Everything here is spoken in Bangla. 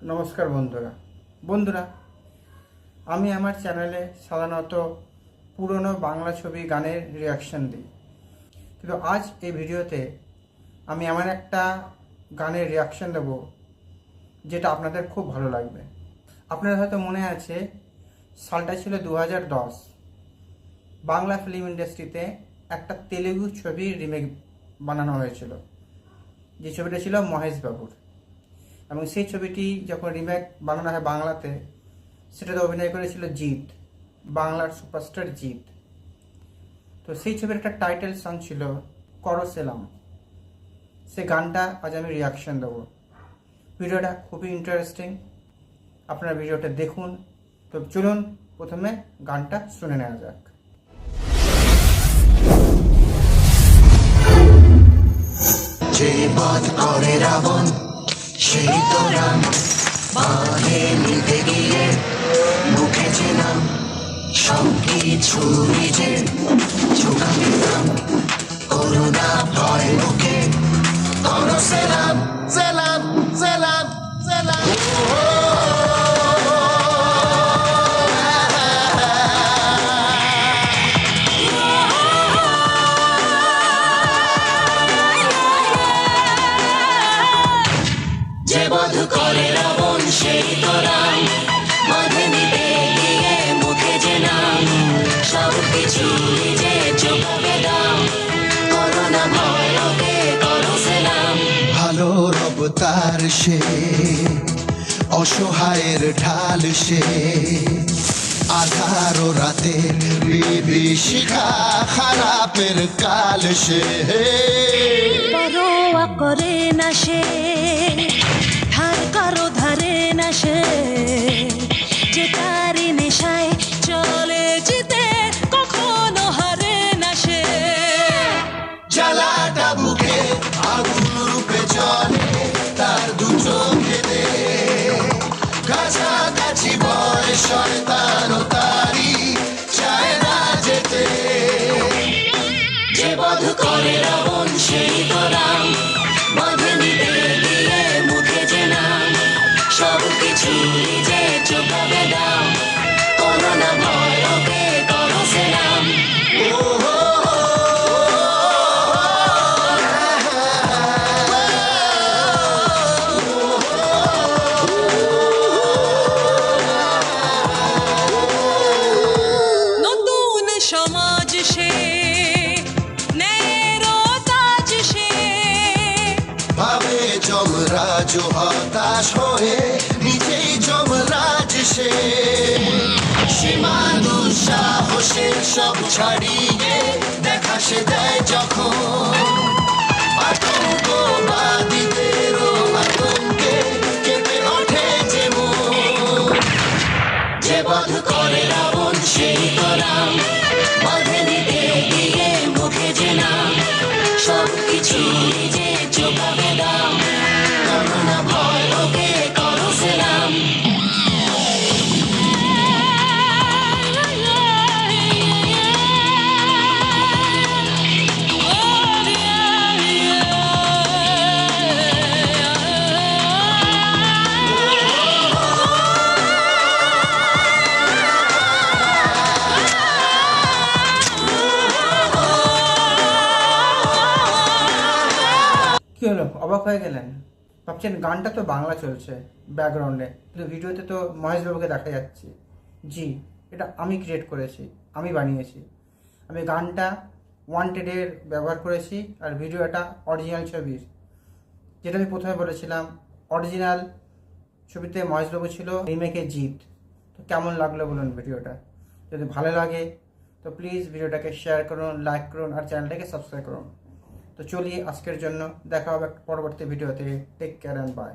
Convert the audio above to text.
নমস্কার বন্ধুরা আমি আমার চ্যানেলে সাধারণত পুরনো বাংলা ছবি গানের রিয়াকশন দিই, কিন্তু আজ এই ভিডিওতে আমি এমন একটা গানের রিয়াকশন দেব যেটা আপনাদের খুব ভালো লাগবে। আপনাদের হয়তো মনে আছে সালটা ছিল 2010। বাংলা ফিল্ম ইন্ডাস্ট্রিতে একটা তেলেগু ছবির রিমেক বানানো হয়েছিল, যে ছবিটা ছিল মহেশ বাবুর। এবং সেই ছবিটি যখন রিমেক বানানো হয় বাংলাতে, সেটাতে অভিনয় করেছিল জিৎ, বাংলার সুপারস্টার জিৎ। তো সেই ছবির একটা টাইটেল সং ছিল করসেলাম। সেই গানটা আজ আমি রিয়াকশন দেবো। ভিডিওটা খুবই ইন্টারেস্টিং, আপনারা ভিডিওটা দেখুন। তো চলুন প্রথমে গানটা শুনে নেওয়া যাক। যে বধ করে রাবণ সেই তো রাম, বাঁধে নিতে গিয়ে মুখে ছিলাম সব কিছু নিজের চোখা দিতাম, করুণা ভয় মুখে করো সেলাম সেলাম সেলাম সেলাম। যে বধ করে রাবণ সেই তো রাম, বাঁধে নিতে গিয়ে মুখে যে নাম সব কিছু যে চোখাবে দাম, করোনা ভয়কে করো সেলাম। ভালো রব তার সে, অসহায়ের ঢাল সে, আধার ও রাতের বিভীষিকা, খারাপের কাল সে। পরোয়া করে না সে, ধার কারো ধারে না সে, যে তারি নেশায় চলে যেতে কখনো হারে না সে। জ্বালাটা বুকে আগুন রূপে চলে তার দু চোখেতে, কাছাকাছি ভয় শয়তান ও তারি চায় না যেতে। যে বধ করে রাবণ সেই তো রাম, বাঁধে নিতে গিয়ে মুখে যে নাম সব কিছু যে চোখাবে দাম, করোনা ভয়কে করো সেলাম। নতুন সমাজ সে, ন্যায়ের তাজ সে, ভাবে যমরাজ হতাশ হয়ে নিজেই যমরাজ সে। সীমা দুঃসাহসের সব ছাড়িয়ে দেখা সে দেয় যখন, আতঙ্কবাদীদেরও আতঙ্কে কেঁপে ওঠে যে মন। যে বধ করে রাবণ সেই তো রাম, বাঁধে নিতে গিয়ে মুখে যে নাম সব কিছু যে চোখাবে দাম, করোনা ভয়কে করো সেলাম। কি হলো, অবাক হয়ে গেলেন? ভাবছেন গানটা তো বাংলা চলছে ব্যাকগ্রাউন্ডে, কিন্তু ভিডিওতে তো মহেশ বাবুকে দেখা যাচ্ছে। জি, এটা আমি ক্রিয়েট করেছি, আমি বানিয়েছি। আমি গানটা ওয়ান্টেডের ব্যবহার করেছি, আর ভিডিওটা অরিজিনাল ছবির। যেটা আমি প্রথমে বলেছিলাম, অরিজিনাল ছবিতে মহেশ বাবু ছিল, রিমেকে জিৎ। তো কেমন লাগলো বলুন ভিডিওটা? যদি ভালো লাগে তো প্লিজ ভিডিওটাকে শেয়ার করুন, লাইক করুন, আর চ্যানেলটাকে সাবস্ক্রাইব করুন। তো চলিয়ে আজকের জন্য দেখা হবে পরবর্তী ভিডিওতে। Take care and by.